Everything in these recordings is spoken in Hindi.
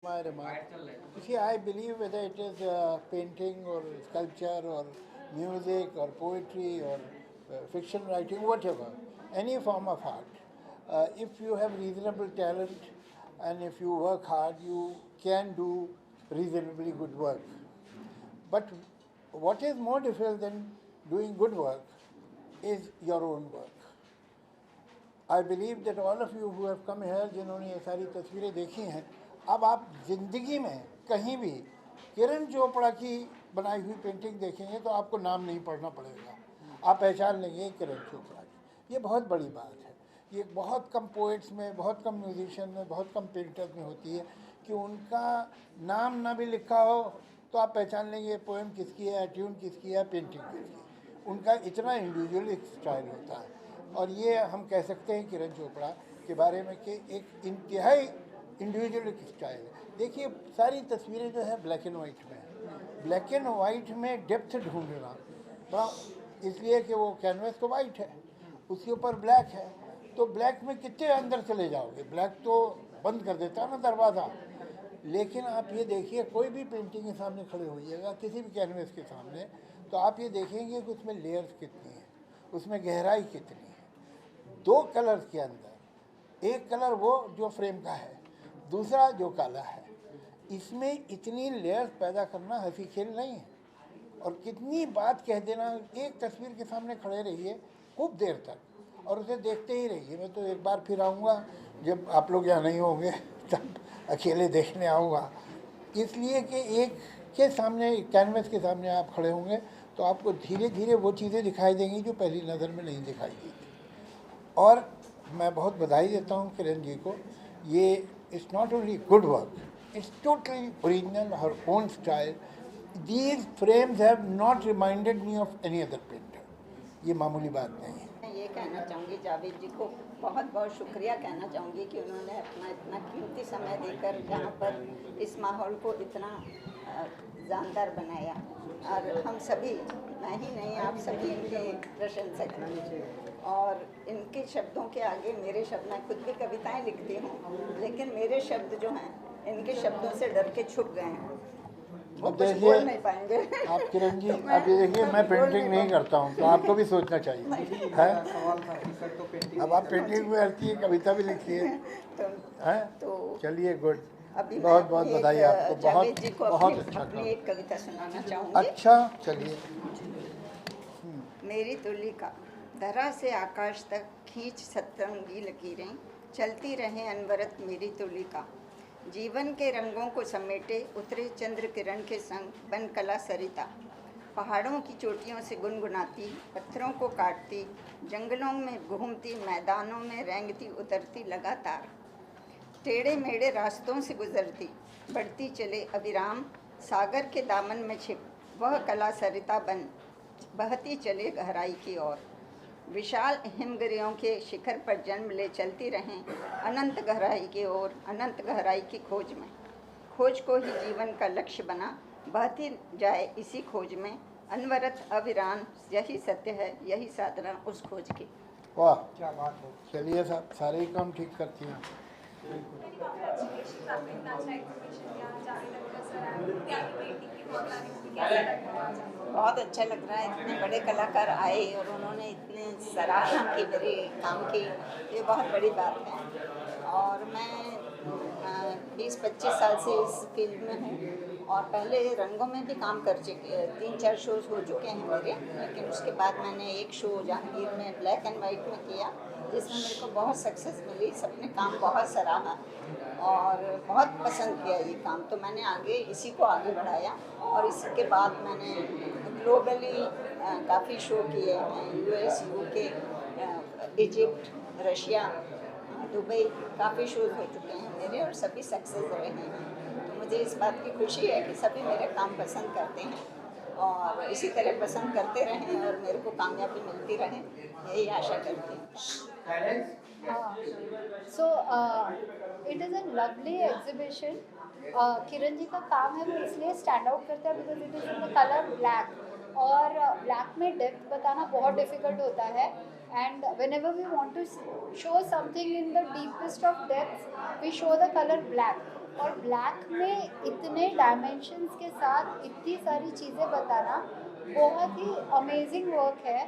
My remark. You see, I believe whether it is painting or sculpture or music or poetry or fiction writing, whatever, any form of art, if you have reasonable talent and if you work hard, you can do reasonably good work. But what is more difficult than doing good work is your own work. I believe that all of you who have come here, जिन्होंने ये सारी तस्वीरें देखी हैं, अब आप ज़िंदगी में कहीं भी किरण चोपड़ा की बनाई हुई पेंटिंग देखेंगे तो आपको नाम नहीं पढ़ना पड़ेगा, आप पहचान लेंगे किरण चोपड़ा की। ये बहुत बड़ी बात है। ये बहुत कम पोइट्स में, बहुत कम म्यूजिशियन में, बहुत कम पेंटर्स में होती है कि उनका नाम ना भी लिखा हो तो आप पहचान लेंगे पोएम किसकी है, ट्यून किसकी है, पेंटिंग किसकी। उनका इतना इंडिविजुअल स्टाइल होता है। और ये हम कह सकते हैं किरण चोपड़ा के बारे में कि एक इंतहाई इंडिविजुअल स्टाइल है। देखिए सारी तस्वीरें जो है ब्लैक एंड वाइट में है। ब्लैक एंड वाइट में डेप्थ ढूंढना बड़ा, इसलिए कि वो कैनवस तो वाइट है, उसके ऊपर ब्लैक है, तो ब्लैक में कितने अंदर चले जाओगे, ब्लैक तो बंद कर देता है ना दरवाज़ा। लेकिन आप ये देखिए कोई भी पेंटिंग के सामने खड़े होइएगा, किसी भी कैनवस के सामने, तो आप ये देखेंगे कि उसमें लेयर्स कितनी हैं, उसमें गहराई कितनी है। दो कलर्स के अंदर, एक कलर वो जो फ्रेम का है, दूसरा जो काला है, इसमें इतनी लेयर्स पैदा करना हंसी खेल नहीं है। और कितनी बात कह देना, एक तस्वीर के सामने खड़े रहिए खूब देर तक और उसे देखते ही रहिए। मैं तो एक बार फिर आऊँगा जब आप लोग यहाँ नहीं होंगे, तब अकेले देखने आऊँगा, इसलिए कि एक के सामने, कैनवस के सामने आप खड़े होंगे तो आपको धीरे धीरे वो चीज़ें दिखाई देंगी जो पहली नज़र में नहीं दिखाई दी थी। और मैं बहुत बधाई देता हूँ किरण जी को। ये it's not only good work, it's totally original, her own style. These frames have not reminded me of any other painter. ये मामूली बात नहीं है। मैं ये कहना चाहूँगी जावेद जी को बहुत बहुत शुक्रिया कहना चाहूँगी कि उन्होंने अपना इतना कीमती समय देकर यहाँ पर इस माहौल को इतना जानदार बनाया। और हम सभी, मैं ही नहीं आप सभी इनके प्रशंसक हैं। और इनके शब्दों के आगे मेरे शब्द, मैं खुद भी कविताएं लिखती हूँ, लेकिन मेरे शब्द जो हैं इनके शब्दों से डर के छुप गए हैं, वो अब कुछ देखिए बोल नहीं पाएंगे। आप किरण जी, तो मैं अब ये देखिए मैं कुछ बोल पेंटिंग नहीं पाऊंगी। करता हूँ, तो आपको भी सोचना चाहिए है। सवाल था कि सर तो पेंटिंग अब आप पेंटिंग भी करती है, कविता भी लिखती है तो हैं। तो चलिए गुड, अभी मैं बहुत बहुत अपनी बधाई आपको, एक बहुत जावेद जी को बहुत अच्छा अपनी काम। एक कविता सुनाना चाहूँगी। अच्छा चलिए। मेरी तुलिका, धरा से आकाश तक खींच सतरंगी लकीरें, चलती रहें अनवरत मेरी तुलिका। जीवन के रंगों को समेटे उतरे चंद्र किरण के संग बन कला सरिता। पहाड़ों की चोटियों से गुनगुनाती, पत्थरों को काटती, जंगलों में घूमती, मैदानों में रेंगती उतरती लगातार। टेढ़े मेढ़े रास्तों से गुजरती, बढ़ती चले अविराम, सागर के दामन में छिप वह कला सरिता बन बहती चले गहराई की ओर। विशाल हिमगिरियों के शिखर पर जन्म ले चलती रहें अनंत गहराई की ओर, अनंत गहराई की खोज में। खोज को ही जीवन का लक्ष्य बना, बहती जाए इसी खोज में, अनवरत अविराम यही सत्य है, यही साधना उस खोज की। वाह, क्या बात है। चलिए साहब, सारे ही काम ठीक करती हैं। बहुत अच्छा लग रहा है, इतने बड़े कलाकार आए और उन्होंने इतने सराहना की मेरे काम की, ये बहुत बड़ी बात है। और मैं 20-25 साल से इस फील्ड में हूँ और पहले रंगों में भी काम कर चुके, 3-4 शोज़ हो चुके हैं मेरे, लेकिन उसके बाद मैंने एक शो जहांगीर में ब्लैक एंड वाइट में किया, जिसमें मेरे को बहुत सक्सेस मिली, सबने काम बहुत सराहा और बहुत पसंद किया ये काम। तो मैंने आगे इसी को आगे बढ़ाया और इसके बाद मैंने ग्लोबली काफ़ी शो किए हैं, US, UK, Egypt, Russia, Dubai, काफ़ी शोज़ हो चुके हैं मेरे और सभी सक्सेस रहे हैं। तो मुझे इस बात की खुशी है कि सभी मेरे काम पसंद करते हैं और इसी तरह पसंद करते रहें और मेरे को कामयाबी मिलती रहे, यही आशा करती हूँ। So it is a lovely exhibition. Kiran ji का काम है वो इसलिए स्टैंड आउट करता है because it is in the colour black और ब्लैक में डेप्थ बताना बहुत डिफिकल्ट होता है and whenever we want to show something in the deepest of depth we show the colour black और ब्लैक में इतने डायमेंशंस के साथ इतनी सारी चीज़ें बताना बहुत ही अमेजिंग वर्क है।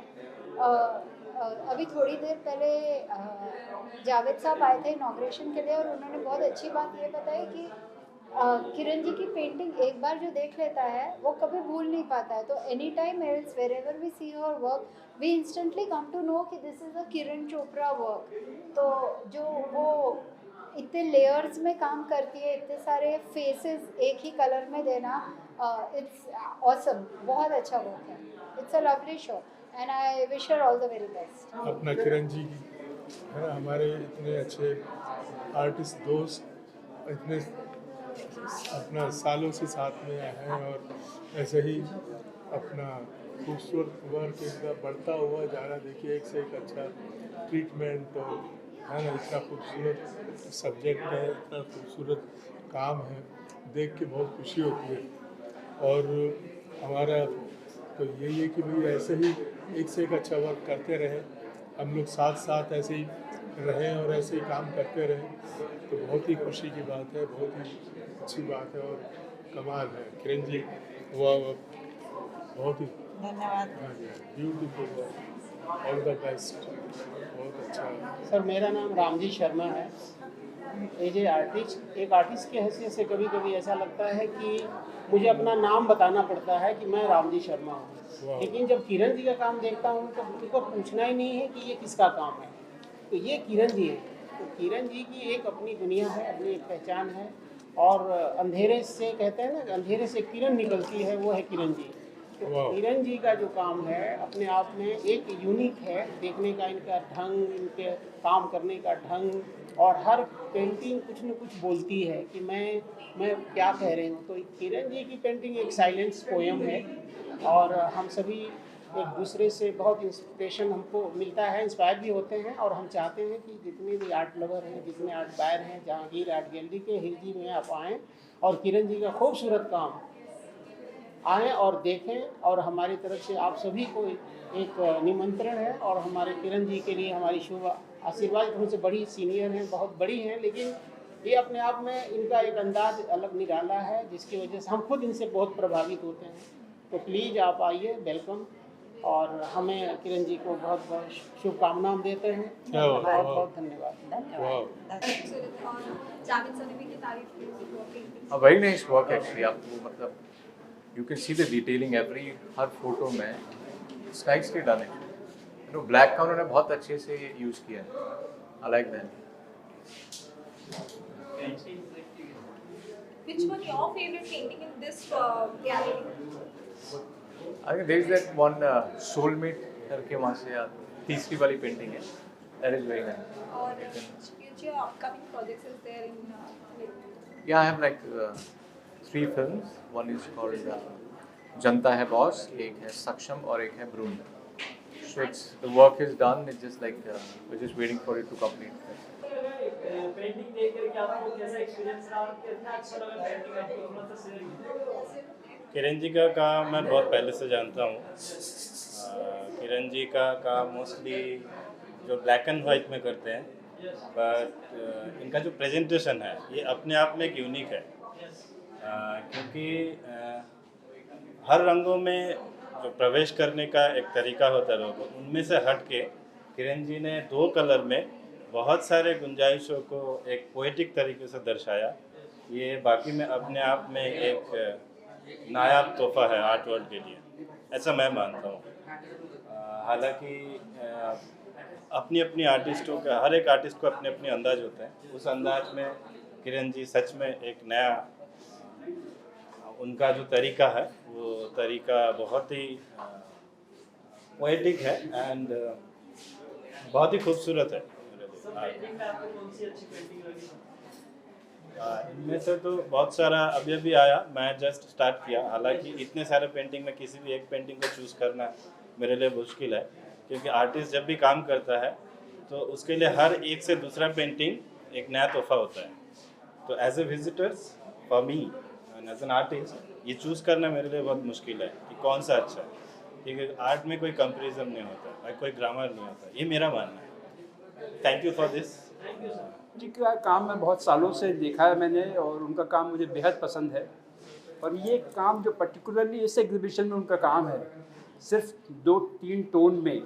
अभी थोड़ी देर पहले जावेद साहब आए थे इनॉग्रेशन के लिए और उन्होंने बहुत अच्छी बात ये बताई कि किरण जी की पेंटिंग एक बार जो देख लेता है वो कभी भूल नहीं पाता है। तो any time else wherever we see her work we instantly come to know कि this is a Kiran Chopra work. तो जो वो इतने लेयर्स में काम करती है, इतने सारे फेसेस एक ही कलर में देना, इट्स ऑसम, बहुत अच्छा वर्क है। It's a lovely show and I wish her all the very best. अपना किरण जी की है ना, हमारे इतने अच्छे आर्टिस्ट दोस्त इतने अपना सालों से साथ में हैं और ऐसे ही अपना खूबसूरत वर्क इनका बढ़ता हुआ जा रहा। देखिए एक से एक अच्छा ट्रीटमेंट और है ना, इतना खूबसूरत सब्जेक्ट है, इतना खूबसूरत काम है, देख के बहुत खुशी होती है। और हमारा तो यही है कि भाई ऐसे ही एक से एक अच्छा वर्क करते रहें, हम लोग साथ साथ ऐसे ही रहें और ऐसे ही काम करते रहें, तो बहुत ही खुशी की बात है, बहुत ही अच्छी बात है और कमाल है। किरण जी वाह, बहुत ही धन्यवाद। ब्यूटीफुल, ऑल द बेस्ट, बहुत अच्छा। सर मेरा नाम रामजी शर्मा है। एज ए आर्टिस्ट, एक आर्टिस्ट की हैसियत से कभी कभी ऐसा लगता है कि मुझे अपना नाम बताना पड़ता है कि मैं रामजी शर्मा हूँ, लेकिन जब किरण जी का काम देखता हूँ तो उनको पूछना ही नहीं है कि ये किसका काम है, तो ये किरण जी है। तो किरण जी की एक अपनी दुनिया है, अपनी एक पहचान है और अंधेरे से कहते हैं ना, अंधेरे से किरण निकलती है, वो है किरण जी। तो किरण जी का जो काम है अपने आप में एक यूनिक है, देखने का इनका ढंग, इनके काम करने का ढंग और हर पेंटिंग कुछ न कुछ बोलती है कि मैं क्या कह रही हूँ। तो किरण जी की पेंटिंग एक साइलेंस पोयम है और हम सभी एक दूसरे से बहुत इंस्पिरेशन हमको मिलता है, इंस्पायर भी होते हैं और हम चाहते हैं कि जितने भी आर्ट लवर हैं, जितने आर्ट बायर हैं, जहांगीर आर्ट गैलरी के हिरजी में आप आएँ और किरण जी का खूबसूरत काम आएँ और देखें। और हमारी तरफ से आप सभी को एक निमंत्रण है, और हमारे किरण जी के लिए हमारी शुभ आशीर्वाद। हमसे बड़ी सीनियर हैं, बहुत बड़ी हैं, लेकिन ये अपने आप में इनका एक अंदाज अलग निराला है, जिसकी वजह से हम खुद इनसे बहुत प्रभावित होते हैं। तो प्लीज़ आप आइए, वेलकम। और हमें किरण जी को बहुत बहुत शुभकामनाएं देते हैं। बहुत बहुत धन्यवाद। जावेद सर ने भी की तारीफ की painting. A very nice work actually. आपको मतलब you can see the detailing every her photo में it's nicely done it. You know black का उन्होंने बहुत अच्छे से यूज किया है. I like that. Which one your favorite painting in this gallery? I think there is that one soulmate करके वहाँ से तीसरी वाली पेंटिंग है. That is very nice. और which your upcoming projects is there in Yeah, I have like 3 films. One is called जनता है बॉस, एक है सक्षम और एक है ब्रून. So it's the work is done. It's just like we're just waiting for it to complete. Painting देख करके आपको कैसा एक्सपीरियंस रहा और कितना अच्छा लगा पेंटिंग आपको थोड़ा सा शेयर कीजिए। किरण जी का काम मैं बहुत पहले से जानता हूँ। किरण जी का काम मोस्टली जो ब्लैक एंड वाइट में करते हैं, बट इनका जो प्रेजेंटेशन है ये अपने आप में एक यूनिक है, क्योंकि हर रंगों में जो प्रवेश करने का एक तरीका होता है लोगों, उनमें से हट के किरण जी ने 2 कलर में बहुत सारे गुंजाइशों को एक पोएटिक तरीके से दर्शाया। ये बाकी में अपने आप में एक नायाब तोहफा है आर्ट वर्ल्ड के लिए, ऐसा मैं मानता हूँ। हालांकि अपनी अपनी आर्टिस्टों का, हर एक आर्टिस्ट को अपने अपने अंदाज होते हैं। उस अंदाज में किरण जी सच में एक नया, उनका जो तरीका है वो तरीका बहुत ही पोएटिक है एंड बहुत ही खूबसूरत है। पेंटिंग में आपको कौन सी अच्छी पेंटिंग लगी? इनमें से तो बहुत सारा अभी अभी आया, मैं जस्ट स्टार्ट किया। हालांकि इतने सारे पेंटिंग में किसी भी एक पेंटिंग को चूज़ करना मेरे लिए मुश्किल है, क्योंकि आर्टिस्ट जब भी काम करता है तो उसके लिए हर एक से दूसरा पेंटिंग एक नया तोहफा होता है। तो as a visitors for me and as an artist ये चूज़ करना मेरे लिए बहुत मुश्किल है कि कौन सा अच्छा है, क्योंकि आर्ट में कोई कंपेरिजन नहीं होता, कोई ग्रामर नहीं होता। ये मेरा मानना है। Thank you for this. जी का काम मैं बहुत सालों से देखा है मैंने, और उनका काम मुझे बेहद पसंद है। और ये काम जो पर्टिकुलरली इस एग्जीबिशन में उनका काम है, सिर्फ 2-3 टोन में,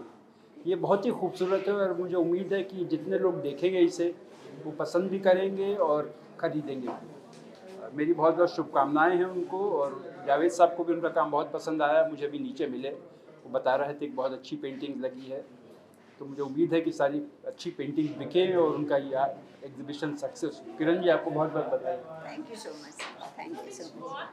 ये बहुत ही खूबसूरत है। और मुझे उम्मीद है कि जितने लोग देखेंगे इसे वो पसंद भी करेंगे और ख़रीदेंगे। मेरी बहुत बहुत शुभकामनाएं हैं उनको, और जावेद साहब को भी उनका काम बहुत पसंद आया। मुझे भी नीचे मिले, वो बता रहे थे कि बहुत अच्छी पेंटिंग लगी है। तो मुझे उम्मीद है कि सारी अच्छी पेंटिंग बिके और उनका ये एग्जीबिशन सक्सेस हो। किरण जी आपको बहुत बहुत बधाई। Thank you so much, thank you so much.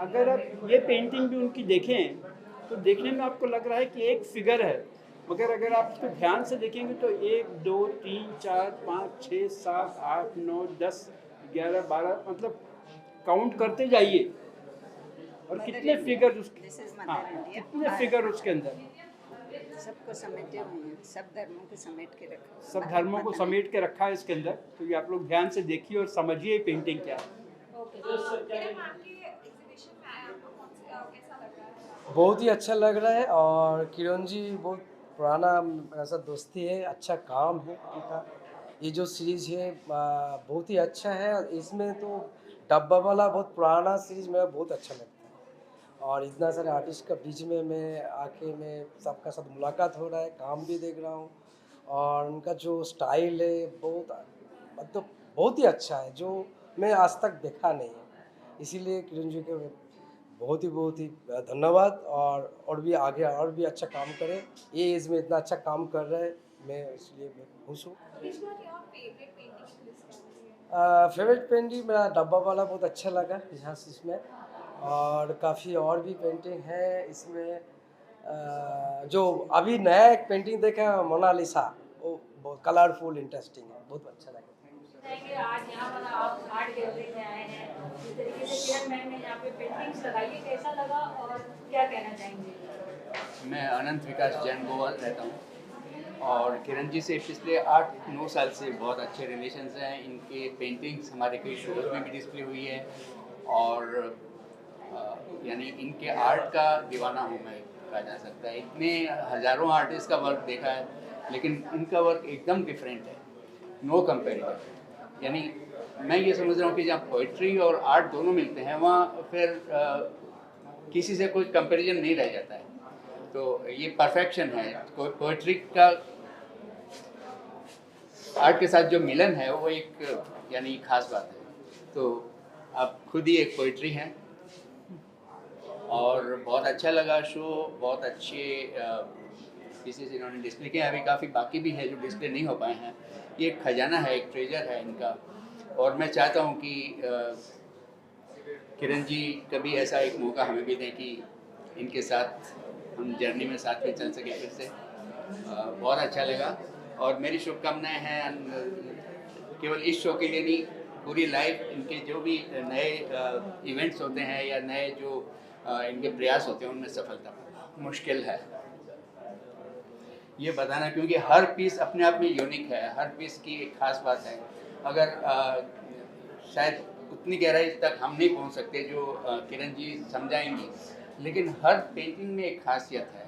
अगर आप ये पेंटिंग भी उनकी देखें तो देखने में आपको लग रहा है कि एक फिगर है, मगर अगर आप इसको ध्यान से देखेंगे तो 1 2 3 4 5 6 7 8 9 10 11 12 मतलब काउंट करते जाइए, और कितने फिगर उसके, हाँ, कितने फिगर उसके अंदर, सबको समेटे हुए हैं, सब धर्मों को समेट के रखा, सब धर्मों को समेट के रखा है इसके अंदर। तो ये आप लोग ध्यान से देखिए और समझिए पेंटिंग क्या है। बहुत ही अच्छा लग रहा है, और किरण जी बहुत पुराना ऐसा दोस्ती है, अच्छा काम है उनका। ये जो सीरीज़ है बहुत ही अच्छा है, और इसमें तो डब्बा वाला बहुत पुराना सीरीज़ मेरा बहुत अच्छा लगता है। और इतना सारे आर्टिस्ट का बीच में मैं आके मैं सबका साथ मुलाकात हो रहा है, काम भी देख रहा हूँ, और उनका जो स्टाइल है बहुत मतलब बहुत ही अच्छा है, जो मैं आज तक देखा नहीं है। इसीलिए किरण जी के बहुत ही धन्यवाद, और भी आगे और भी अच्छा काम करें। ये एज में इतना अच्छा काम कर रहे हैं, मैं इसलिए मैं खुश हूँ। फेवरेट पेंटिंग मेरा डब्बा वाला बहुत अच्छा लगा यहाँ से इसमें, और काफ़ी और भी पेंटिंग है इसमें। जो अभी नया एक पेंटिंग देखा मोनालिसा, वो बहुत कलरफुल इंटरेस्टिंग है, बहुत अच्छा लगा। आज यहाँ पर आप आर्ट गैलरी में आए हैं, जिस तरीके से किरण मैम ने यहाँ पे पेंटिंग्स लगाई है, कैसा लगा और क्या कहना चाहेंगे? मैं अनंत विकास जैन गोवाल रहता हूँ, और किरण जी से पिछले 8-9 साल से बहुत अच्छे रिलेशंस हैं। इनके पेंटिंग्स हमारे कई शोज में भी डिस्प्ले हुई है, और यानी इनके आर्ट का दीवाना हूँ मैं, कहा जा सकता है। इतने हज़ारों आर्टिस्ट का वर्क देखा है, लेकिन इनका वर्क एकदम डिफरेंट है, नो कंपेरिजन। यानी मैं ये समझ रहा हूँ कि जहाँ पोइट्री और आर्ट दोनों मिलते हैं, वहाँ फिर किसी से कोई कंपैरिजन नहीं रह जाता है। तो ये परफेक्शन है। कोई पोइट्री का आर्ट के साथ जो मिलन है वो एक यानी खास बात है। तो आप खुद ही एक पोइट्री हैं और बहुत अच्छा लगा शो, बहुत अच्छे पीसेस इन्होंने डिस्प्ले किए। अभी काफ़ी बाकी भी है जो डिस्प्ले नहीं हो पाए हैं। ये एक खजाना है, एक ट्रेजर है इनका। और मैं चाहता हूँ कि किरण जी कभी ऐसा एक मौका हमें भी दें कि इनके साथ हम जर्नी में साथ में चल सके फिर से। बहुत अच्छा लगा और मेरी शुभकामनाएं हैं केवल इस शो के लिए नहीं, पूरी लाइफ इनके जो भी नए इवेंट्स होते हैं या नए जो इनके प्रयास होते हैं उनमें सफलता मुश्किल है ये बताना, क्योंकि हर पीस अपने आप में यूनिक है, हर पीस की एक खास बात है। अगर शायद उतनी गहराई तक हम नहीं पहुंच सकते जो किरण जी समझाएंगी, लेकिन हर पेंटिंग में एक खासियत है।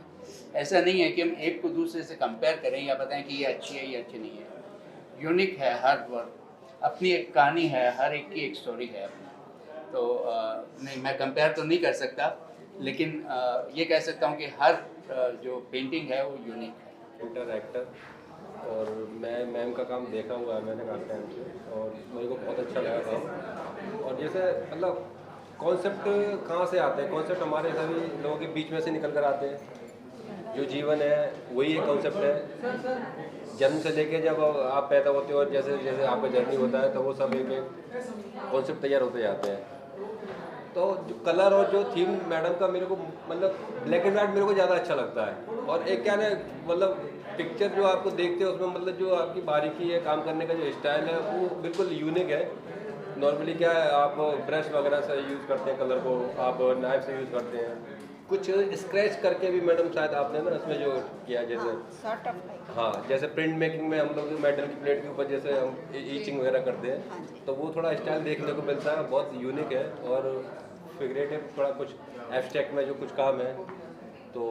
ऐसा नहीं है कि हम एक को दूसरे से कंपेयर करें या बताएं कि ये अच्छी है ये अच्छी नहीं है। यूनिक है हर वर्क, अपनी एक कहानी है, हर एक की एक स्टोरी है अपनी। तो नहीं, मैं कंपेयर तो नहीं कर सकता, लेकिन ये कह सकता हूँ कि हर जो पेंटिंग है वो यूनिक है। एक्टर और मैं मैम का काम देखा हुआ है मैंने काफ़ी टाइम से और मेरे को बहुत अच्छा लगा था। और जैसे मतलब कॉन्सेप्ट कहाँ से आते हैं, कॉन्सेप्ट हमारे सभी लोगों के बीच में से निकल कर आते हैं। जो जीवन है वही एक कॉन्सेप्ट है। जन्म से लेके जब आप पैदा होते हो और जैसे जैसे आपका जर्नी होता है तो वो सब एक एक कॉन्सेप्ट तैयार होते जाते हैं। तो जो कलर और जो थीम मैडम का मेरे को मतलब ब्लैक एंड वाइट मेरे को ज़्यादा अच्छा लगता है। और एक क्या है मतलब पिक्चर जो आपको देखते हैं उसमें मतलब जो आपकी बारीकी है, काम करने का जो स्टाइल है वो बिल्कुल यूनिक है। नॉर्मली क्या है आप ब्रश वगैरह से यूज़ करते हैं कलर को, आप नाइफ से यूज़ करते हैं, कुछ स्क्रैच करके भी मैडम शायद आपने ना इसमें जो किया जैसे हाँ जैसे प्रिंट मेकिंग में हम लोग मेटल की प्लेट के ऊपर जैसे हम ईचिंग वगैरह करते हैं तो वो थोड़ा स्टाइल देखने को मिलता है, बहुत यूनिक है। और फिगरेटिव थोड़ा कुछ एब्स्ट्रैक्ट में जो कुछ काम है तो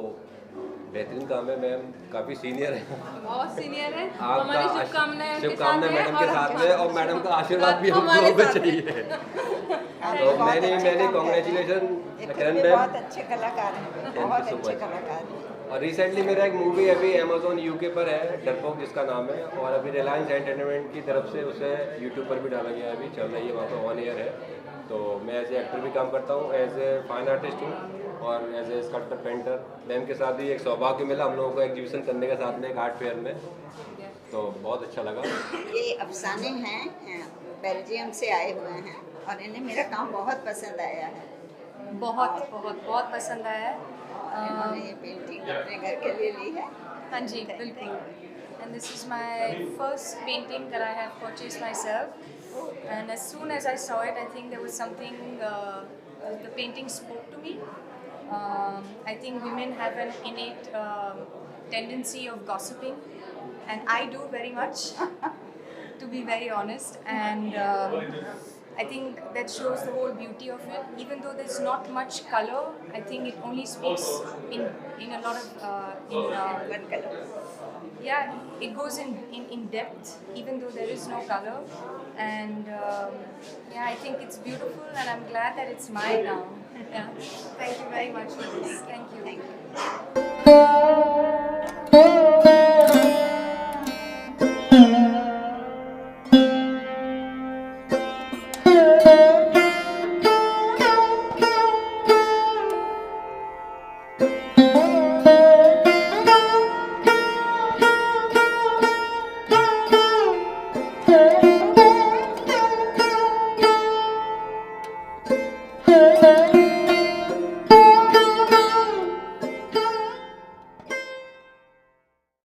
बेहतरीन काम है। मैम काफ़ी सीनियर है, बहुत सीनियर है। आपका शुभकामनाएं मैडम के साथ में और मैडम का आशीर्वाद भी हम लोगों को चाहिए। तो मैंने कॉन्ग्रेचुलेशन किरण मैम, बहुत अच्छे कलाकार हैं, बहुत अच्छे कलाकार हैं। और रिसेंटली मेरा एक मूवी अभी अमेजोन यूके पर है, डरपोक जिसका नाम है, और अभी रिलायंस एंटरटेनमेंट की तरफ से उसे यूट्यूब पर भी डाला गया है, अभी चल रही है, वहाँ पर ऑन एयर है। तो मैं एज ए एक्टर भी काम करता हूँ, एज ए फाइन आर्टिस्ट हूँ और as a sculptor painter. Ma'am के साथ भी एक सौभाग्य मिला हम लोगों को एग्जीबिशन करने के साथ में एक आर्ट फेयर में, तो बहुत अच्छा लगा। ये अफसाने हैं, बेल्जियम से आए हुए हैं और इन्हें मेरा काम बहुत पसंद आया है। बहुत बहुत बहुत पसंद आया है। इन्होंने ये पेंटिंग अपने घर के लिए ली है। हाँ जी बिल्कुल। And this is my first painting that I have purchased myself. And as soon as I saw it, I think there was something, the painting spoke to me. I think women have an innate tendency of gossiping, and I do very much, to be very honest. And I think that shows the whole beauty of it. Even though there's not much color, I think it only speaks in a lot of one color. Yeah, it goes in depth, even though there is no color. And yeah, I think it's beautiful, and I'm glad that it's mine now. Yeah, thank you very much for this. Thank you.